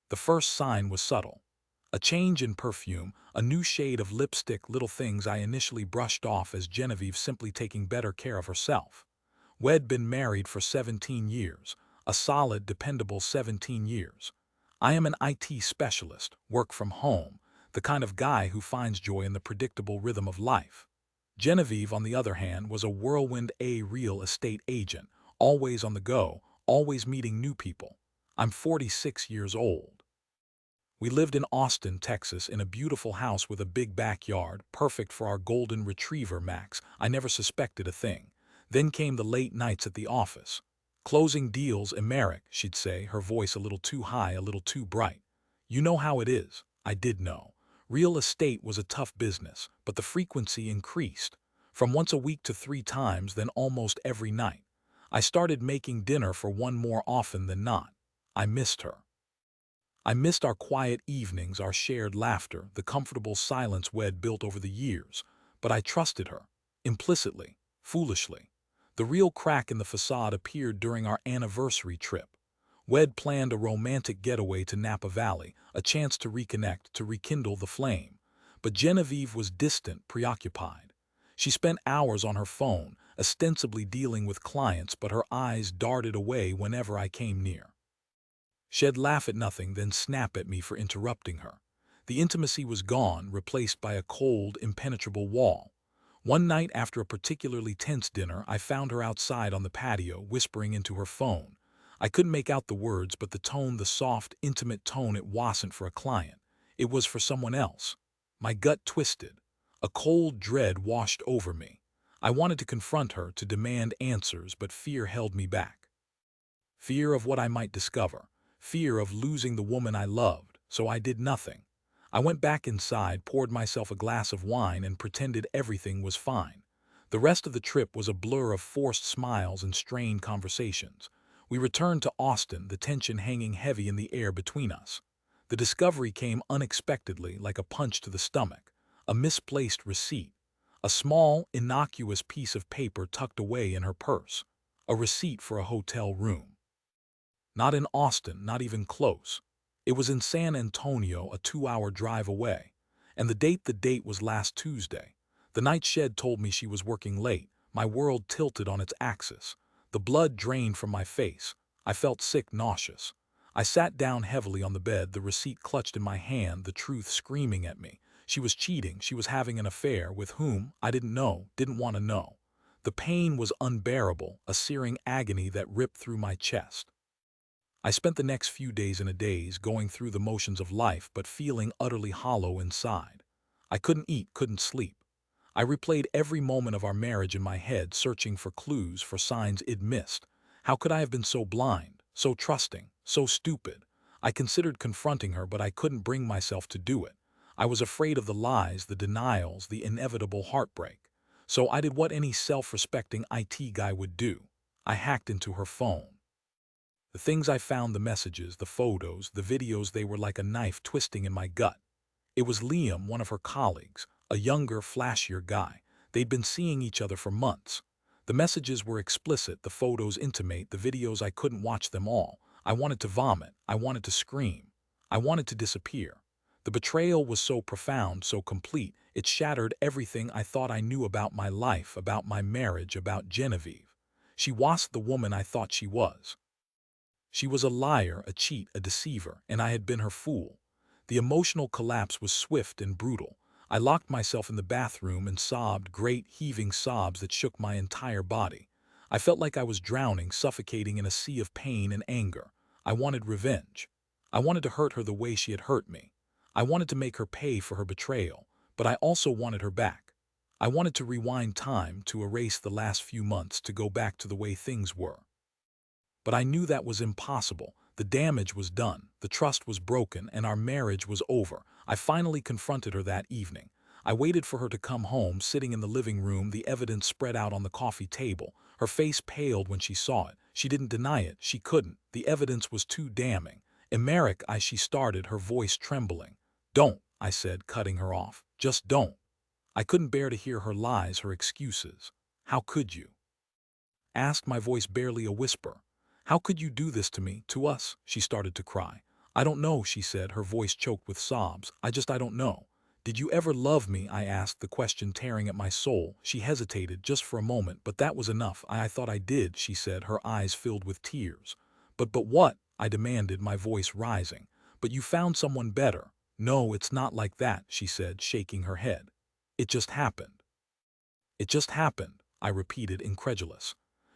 The first sign was subtle. A change in perfume, a new shade of lipstick, little things I initially brushed off as Genevieve simply taking better care of herself. We'd been married for 17 years, a solid, dependable 17 years. I am an IT specialist, work from home, the kind of guy who finds joy in the predictable rhythm of life. Genevieve, on the other hand, was a whirlwind real estate agent, always on the go, always meeting new people. I'm 46 years old. We lived in Austin, Texas, in a beautiful house with a big backyard, perfect for our golden retriever, Max. I never suspected a thing. Then came the late nights at the office. Closing deals, Emerick, she'd say, her voice a little too high, a little too bright. You know how it is. I did know. Real estate was a tough business, but the frequency increased. From once a week to 3 times, then almost every night. I started making dinner for one more often than not. I missed her. I missed our quiet evenings, our shared laughter, the comfortable silence we'd built over the years. But I trusted her. Implicitly. Foolishly. The real crack in the facade appeared during our anniversary trip. We'd planned a romantic getaway to Napa Valley, a chance to reconnect, to rekindle the flame. But Genevieve was distant, preoccupied. She spent hours on her phone, ostensibly dealing with clients, but her eyes darted away whenever I came near. She'd laugh at nothing, then snap at me for interrupting her. The intimacy was gone, replaced by a cold, impenetrable wall. One night after a particularly tense dinner, I found her outside on the patio, whispering into her phone. I couldn't make out the words, but the tone, the soft, intimate tone, it wasn't for a client. It was for someone else. My gut twisted. A cold dread washed over me. I wanted to confront her, to demand answers, but fear held me back. Fear of what I might discover. Fear of losing the woman I loved, so I did nothing. I went back inside, poured myself a glass of wine, and pretended everything was fine. The rest of the trip was a blur of forced smiles and strained conversations. We returned to Austin, the tension hanging heavy in the air between us. The discovery came unexpectedly, like a punch to the stomach. A misplaced receipt. A small, innocuous piece of paper tucked away in her purse. A receipt for a hotel room. Not in Austin, not even close. It was in San Antonio, a 2-hour drive away. And the date was last Tuesday. The night she'd told me she was working late. My world tilted on its axis. The blood drained from my face. I felt sick, nauseous. I sat down heavily on the bed, the receipt clutched in my hand, the truth screaming at me. She was cheating, she was having an affair with whom I didn't know, didn't want to know. The pain was unbearable, a searing agony that ripped through my chest. I spent the next few days in a daze, going through the motions of life but feeling utterly hollow inside. I couldn't eat, couldn't sleep. I replayed every moment of our marriage in my head, searching for clues, for signs I'd missed. How could I have been so blind, so trusting, so stupid? I considered confronting her, but I couldn't bring myself to do it. I was afraid of the lies, the denials, the inevitable heartbreak. So I did what any self-respecting IT guy would do. I hacked into her phone. The things I found, the messages, the photos, the videos, they were like a knife twisting in my gut. It was Liam, one of her colleagues, a younger, flashier guy. They'd been seeing each other for months. The messages were explicit, the photos intimate, the videos I couldn't watch them all. I wanted to vomit. I wanted to scream. I wanted to disappear. The betrayal was so profound, so complete, it shattered everything I thought I knew about my life, about my marriage, about Genevieve. She wasn't the woman I thought she was. She was a liar, a cheat, a deceiver, and I had been her fool. The emotional collapse was swift and brutal. I locked myself in the bathroom and sobbed, great heaving sobs that shook my entire body. I felt like I was drowning, suffocating in a sea of pain and anger. I wanted revenge. I wanted to hurt her the way she had hurt me. I wanted to make her pay for her betrayal, but I also wanted her back. I wanted to rewind time, to erase the last few months, to go back to the way things were. But I knew that was impossible. The damage was done, the trust was broken, and our marriage was over. I finally confronted her that evening. I waited for her to come home, sitting in the living room, the evidence spread out on the coffee table. Her face paled when she saw it. She didn't deny it. She couldn't. The evidence was too damning. Emerick, she started, her voice trembling. Don't, I said, cutting her off. Just don't. I couldn't bear to hear her lies, her excuses. How could you? Asked, my voice barely a whisper. How could you do this to me, to us? She started to cry. "I don't know," she said, her voice choked with sobs. I don't know." "Did you ever love me?" I asked, the question tearing at my soul. She hesitated just for a moment, but that was enough. I thought I did," she said, her eyes filled with tears. But what?" I demanded, my voice rising. "But you found someone better." "No, it's not like that," she said, shaking her head. "It just happened." "It just happened," I repeated, incredulous.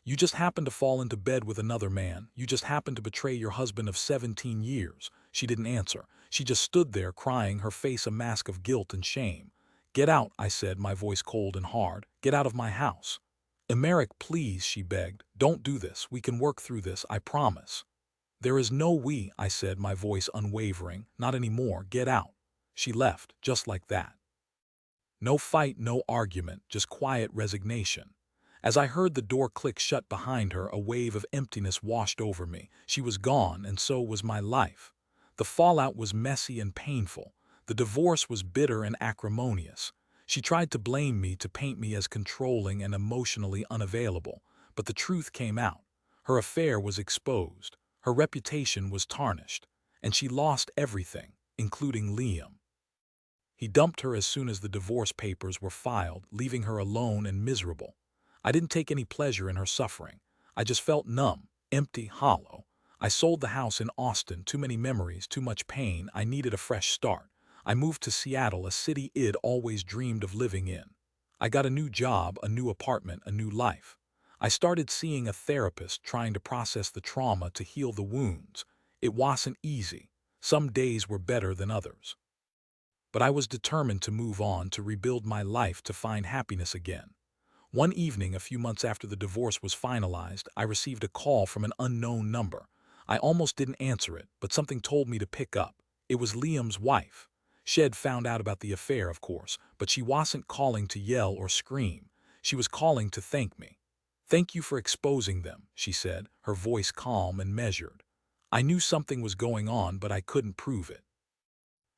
"You just happened to fall into bed with another man. You just happened to betray your husband of 17 years. She didn't answer. She just stood there crying, her face a mask of guilt and shame. "Get out," I said, my voice cold and hard. "Get out of my house." "Emerick, please," she begged. "Don't do this. We can work through this, I promise." "There is no we," I said, my voice unwavering. "Not anymore. Get out." She left, just like that. No fight, no argument, just quiet resignation. As I heard the door click shut behind her, a wave of emptiness washed over me. She was gone, and so was my life. The fallout was messy and painful. The divorce was bitter and acrimonious. She tried to blame me, to paint me as controlling and emotionally unavailable, but the truth came out. Her affair was exposed. Her reputation was tarnished. And she lost everything, including Liam. He dumped her as soon as the divorce papers were filed, leaving her alone and miserable. I didn't take any pleasure in her suffering. I just felt numb, empty, hollow. I sold the house in Austin, too many memories, too much pain. I needed a fresh start. I moved to Seattle, a city I'd always dreamed of living in. I got a new job, a new apartment, a new life. I started seeing a therapist, trying to process the trauma, to heal the wounds. It wasn't easy. Some days were better than others. But I was determined to move on, to rebuild my life, to find happiness again. One evening, a few months after the divorce was finalized, I received a call from an unknown number. I almost didn't answer it, but something told me to pick up. It was Liam's wife. She had found out about the affair, of course, but she wasn't calling to yell or scream. She was calling to thank me. "Thank you for exposing them," she said, her voice calm and measured. "I knew something was going on, but I couldn't prove it.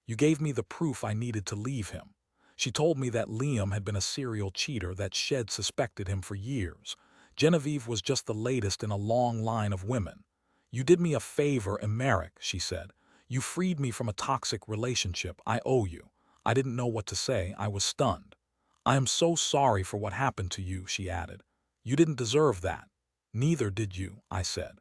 You gave me the proof I needed to leave him." She told me that Liam had been a serial cheater, that Shed suspected him for years. Genevieve was just the latest in a long line of women. "You did me a favor, Emerick," she said. "You freed me from a toxic relationship. I owe you." I didn't know what to say. I was stunned. "I am so sorry for what happened to you," she added. "You didn't deserve that." "Neither did you," I said.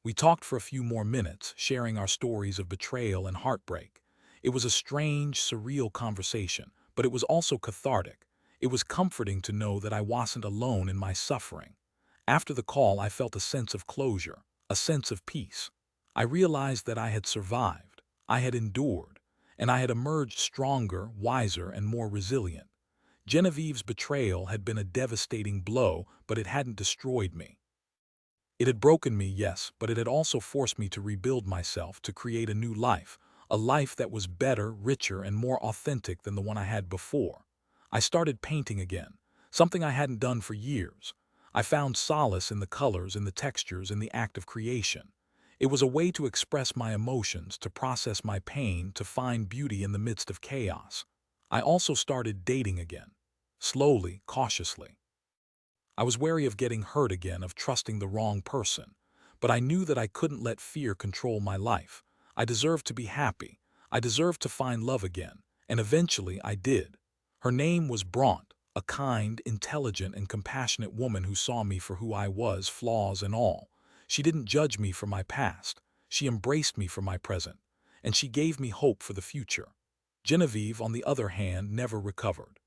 We talked for a few more minutes, sharing our stories of betrayal and heartbreak. It was a strange, surreal conversation, but it was also cathartic. It was comforting to know that I wasn't alone in my suffering. After the call, I felt a sense of closure, a sense of peace. I realized that I had survived, I had endured, and I had emerged stronger, wiser, and more resilient. Genevieve's betrayal had been a devastating blow, but it hadn't destroyed me. It had broken me, yes, but it had also forced me to rebuild myself, to create a new life, a life that was better, richer, and more authentic than the one I had before. I started painting again, something I hadn't done for years. I found solace in the colors, in the textures, in the act of creation. It was a way to express my emotions, to process my pain, to find beauty in the midst of chaos. I also started dating again, slowly, cautiously. I was wary of getting hurt again, of trusting the wrong person. But I knew that I couldn't let fear control my life. I deserved to be happy. I deserved to find love again. And eventually I did. Her name was Bronte, a kind, intelligent, and compassionate woman who saw me for who I was, flaws and all. She didn't judge me for my past. She embraced me for my present. And she gave me hope for the future. Genevieve, on the other hand, never recovered.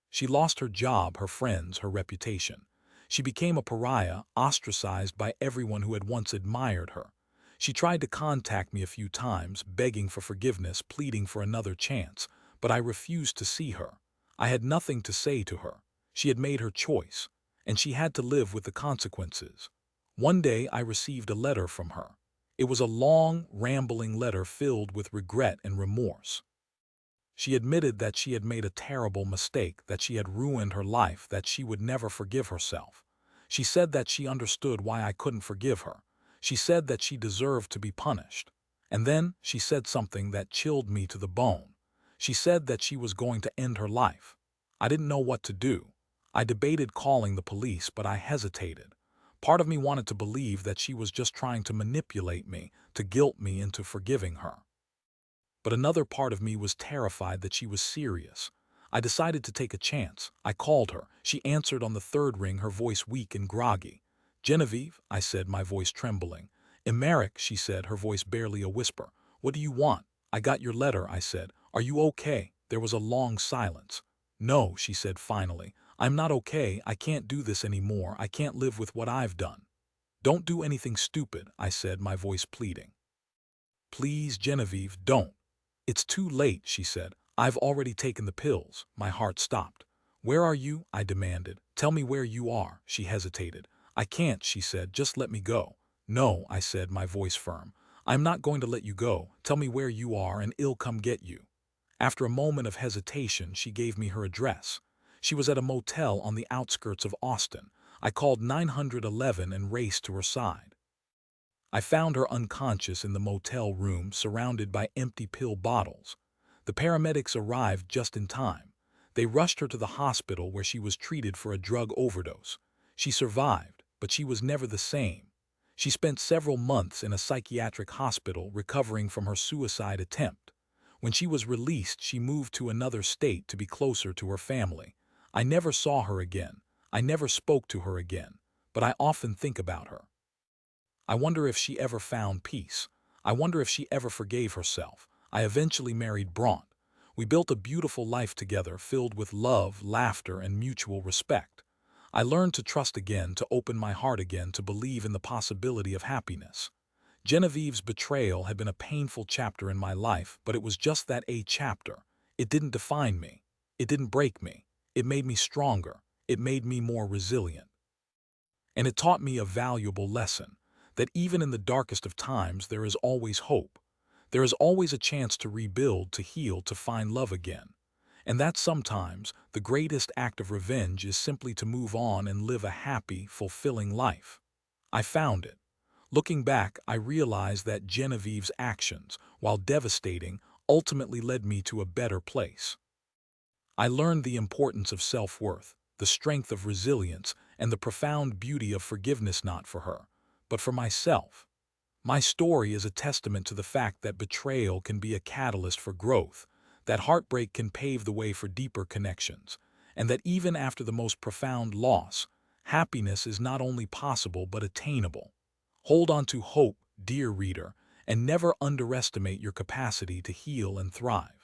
She lost her job, her friends, her reputation. She became a pariah, ostracized by everyone who had once admired her. She tried to contact me a few times, begging for forgiveness, pleading for another chance, but I refused to see her. I had nothing to say to her. She had made her choice, and she had to live with the consequences. One day I received a letter from her. It was a long, rambling letter filled with regret and remorse. She admitted that she had made a terrible mistake, that she had ruined her life, that she would never forgive herself. She said that she understood why I couldn't forgive her. She said that she deserved to be punished. And then she said something that chilled me to the bone. She said that she was going to end her life. I didn't know what to do. I debated calling the police, but I hesitated. Part of me wanted to believe that she was just trying to manipulate me, to guilt me into forgiving her. But another part of me was terrified that she was serious. I decided to take a chance. I called her. She answered on the third ring, her voice weak and groggy. "Genevieve," I said, my voice trembling. "Emeric," she said, her voice barely a whisper. "What do you want?" "I got your letter," I said. "Are you okay?" There was a long silence. "No," she said finally. "I'm not okay. I can't do this anymore. I can't live with what I've done." "Don't do anything stupid," I said, my voice pleading. "Please, Genevieve, don't." "It's too late," she said. "I've already taken the pills." My heart stopped. "Where are you?" I demanded. "Tell me where you are." She hesitated. "I can't," she said. "Just let me go." "No," I said, my voice firm. "I'm not going to let you go. Tell me where you are and I'll come get you." After a moment of hesitation, she gave me her address. She was at a motel on the outskirts of Austin. I called 911 and raced to her side. I found her unconscious in the motel room, surrounded by empty pill bottles. The paramedics arrived just in time. They rushed her to the hospital where she was treated for a drug overdose. She survived, but she was never the same. She spent several months in a psychiatric hospital recovering from her suicide attempt. When she was released, she moved to another state to be closer to her family. I never saw her again. I never spoke to her again. But I often think about her. I wonder if she ever found peace. I wonder if she ever forgave herself. I eventually married Bronte. We built a beautiful life together, filled with love, laughter, and mutual respect. I learned to trust again, to open my heart again, to believe in the possibility of happiness. Genevieve's betrayal had been a painful chapter in my life, but it was just that, a chapter. It didn't define me. It didn't break me. It made me stronger. It made me more resilient. And it taught me a valuable lesson, that even in the darkest of times there is always hope. There is always a chance to rebuild, to heal, to find love again. And that sometimes the greatest act of revenge is simply to move on and live a happy, fulfilling life. I found it. Looking back, I realized that Genevieve's actions, while devastating, ultimately led me to a better place. I learned the importance of self-worth, the strength of resilience, and the profound beauty of forgiveness, not for her, but for myself. My story is a testament to the fact that betrayal can be a catalyst for growth, that heartbreak can pave the way for deeper connections, and that even after the most profound loss, happiness is not only possible but attainable. Hold on to hope, dear reader, and never underestimate your capacity to heal and thrive.